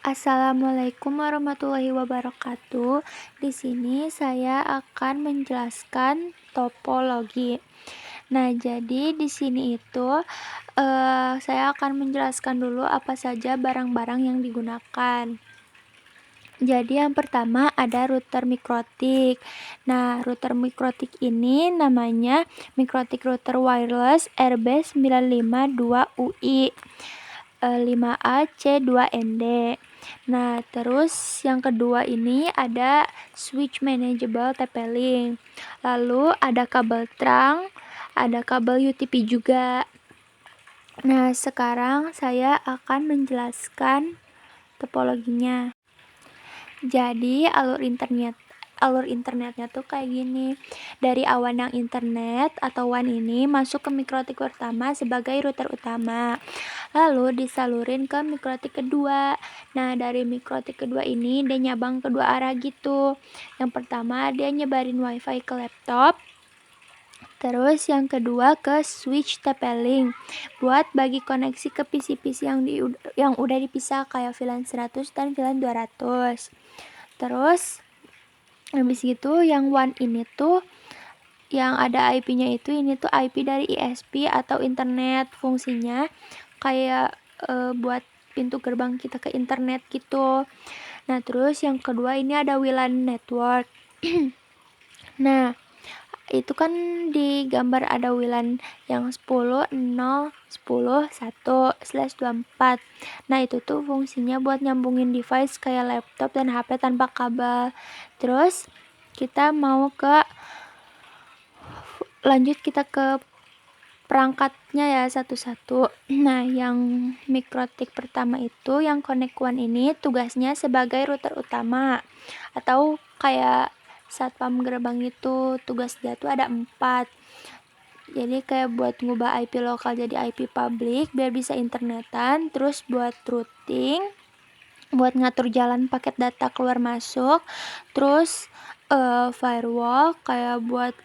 Assalamualaikum warahmatullahi wabarakatuh. Di sini saya akan menjelaskan topologi. Nah, jadi di sini itu saya akan menjelaskan dulu apa saja barang-barang yang digunakan. Jadi yang pertama ada router mikrotik. Nah, router mikrotik ini namanya mikrotik router wireless RB952UI 5AC2ND. Nah, terus yang kedua ini ada switch manageable TP-Link. Lalu ada kabel trunk, ada kabel UTP juga. Nah, sekarang saya akan menjelaskan topologinya. Jadi, alur internetnya tuh kayak gini. Dari awan yang internet atau WAN ini masuk ke mikrotik pertama sebagai router utama. Lalu disalurin ke mikrotik kedua. Nah, dari mikrotik kedua ini dia nyabang kedua arah gitu. Yang pertama dia nyebarin wifi ke laptop. Terus yang kedua ke switch TP-Link buat bagi koneksi ke PC-PC yang udah dipisah kayak VLAN 100 dan VLAN 200. Terus habis gitu yang WAN ini tuh yang ada IP-nya itu ini tuh IP dari ISP atau internet, fungsinya kayak buat pintu gerbang kita ke internet gitu. Nah, terus yang kedua ini ada WLAN network. Nah, itu kan di gambar ada WLAN yang 10, 0, 10, 1/24. Nah, itu tuh fungsinya buat nyambungin device kayak laptop dan HP tanpa kabel. Terus kita mau lanjut kita ke perangkatnya ya satu-satu. Nah, yang mikrotik pertama itu yang Connect One ini tugasnya sebagai router utama atau kayak satpam gerbang itu. Tugas dia tuh ada 4. Jadi kayak buat ngubah IP lokal jadi IP public biar bisa internetan, terus buat routing, buat ngatur jalan paket data keluar masuk, terus firewall kayak buat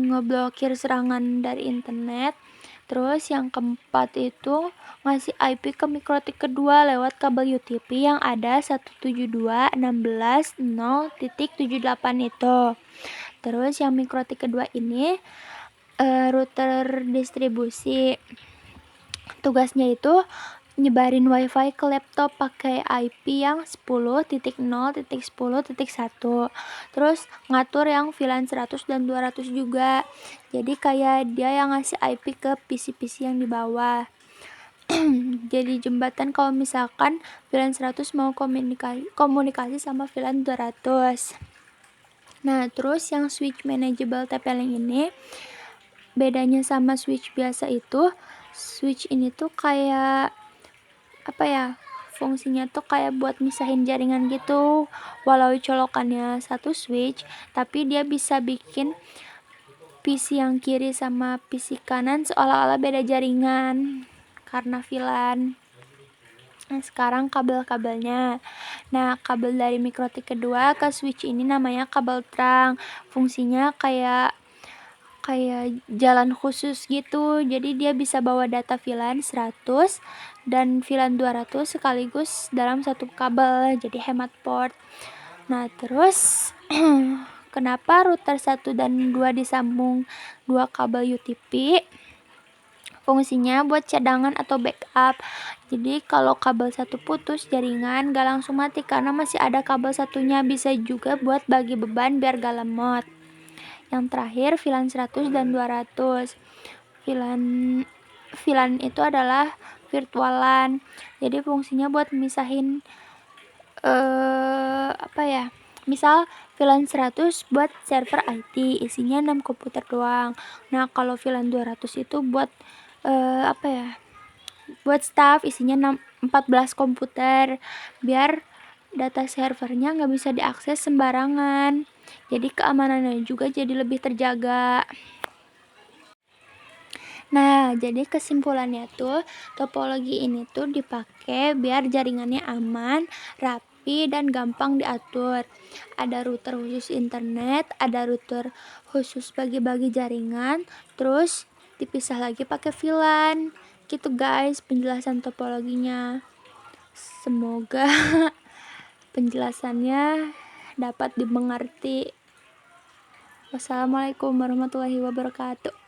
ngeblokir serangan dari internet. Terus yang keempat itu ngasih IP ke mikrotik kedua lewat kabel UTP yang ada 172.16.0.78 itu. Terus yang mikrotik kedua ini router distribusi. Tugasnya itu nyebarin wifi ke laptop pakai IP yang 10.0.10.1. Terus ngatur yang VLAN 100 dan 200 juga. Jadi kayak dia yang ngasih IP ke PC-PC yang di bawah. Jadi jembatan kalau misalkan VLAN 100 mau komunikasi sama VLAN 200. Nah, terus yang switch manageable TP-Link ini bedanya sama switch biasa itu, switch ini tuh kayak apa ya, fungsinya tuh kayak buat misahin jaringan gitu. Walau colokannya satu switch, tapi dia bisa bikin PC yang kiri sama PC kanan seolah-olah beda jaringan karena VLAN. Nah, sekarang kabel-kabelnya. Nah, kabel dari mikrotik kedua ke switch ini namanya kabel trunk. Fungsinya kayak jalan khusus gitu. Jadi dia bisa bawa data VLAN 100 dan VLAN 200 sekaligus dalam satu kabel. Jadi hemat port. Nah, terus kenapa router 1 dan 2 disambung 2 kabel UTP? Fungsinya buat cadangan atau backup. Jadi kalau kabel satu putus jaringan gak langsung mati karena masih ada kabel satunya. Bisa juga buat bagi beban biar gak lemot. Yang terakhir VLAN 100 dan 200. VLAN itu adalah virtual LAN. Jadi fungsinya buat misahin misal VLAN 100 buat server IT, isinya 6 komputer doang. Nah, kalau VLAN 200 itu buat buat staff, isinya 14 komputer biar data servernya nggak bisa diakses sembarangan. Jadi keamanannya juga jadi lebih terjaga. Nah, jadi kesimpulannya tuh topologi ini tuh dipakai biar jaringannya aman, rapi, dan gampang diatur. Ada router khusus internet, ada router khusus bagi-bagi jaringan, terus dipisah lagi pakai VLAN. Gitu guys penjelasan topologinya. Semoga penjelasannya dapat dimengerti. Wassalamualaikum warahmatullahi wabarakatuh.